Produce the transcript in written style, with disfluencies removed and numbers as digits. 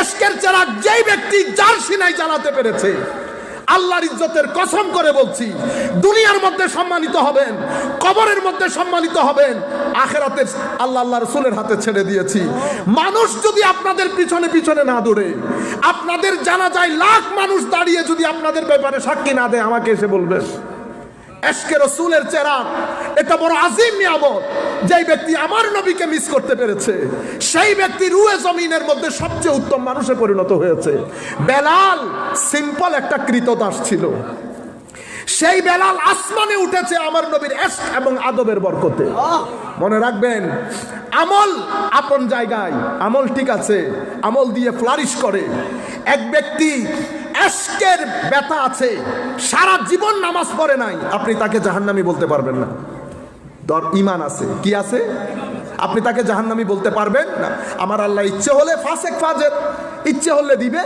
এশকের চেরাগ যেই ব্যক্তি যার সিনাই জ্বালাতে পেরেছে, আল্লাহর ইজ্জতের কসম করে বলছি, দুনিয়ার মধ্যে সম্মানিত হবেন, কবরের মধ্যে সম্মানিত হবেন, আখিরাতে আল্লাহ রাসূলের হাতে ছেড়ে দিয়েছি। মানুষ যদি আপনাদের পিছনে পিছনে না দৌড়ে, আপনাদের জানাজায় লাখ মানুষ দাঁড়িয়ে যদি আপনাদের ব্যাপারে সাক্ষী না দেয়, আমাকে এসে বলবেন। এশকে রাসূলের চেরাগ এটা বড় আজিম নিয়ামত। যেই ব্যক্তি আমার নবীকে মিস করতে পেরেছে, সেই ব্যক্তি রুয়ে জমিনের মধ্যে সবচেয়ে উত্তম মানুষে পরিণত হয়েছে। বেলাল সিম্পল একটা কৃতদাস ছিল, সেই বেলাল আসমানে উঠেছে আমার নবীর ইশক এবং আদবের বরকতে। মনে রাখবেন, আমল আপন জায়গায়, আমল ঠিক আছে, আমল দিয়ে ফ্লারিশ করে। এক ব্যক্তি ইশকের ব্যথা আছে, সারা জীবন নামাজ পড়ে নাই, আপনি তাকে জাহান্নামী বলতে পারবেন না। ঈমান আছে, কি আছে? আপনি তাকে জাহান্নামী বলতে পারবেন না। আমার আল্লাহ ইচ্ছে হলে ফাসেক ফাজের, ইচ্ছে হলে দিবে।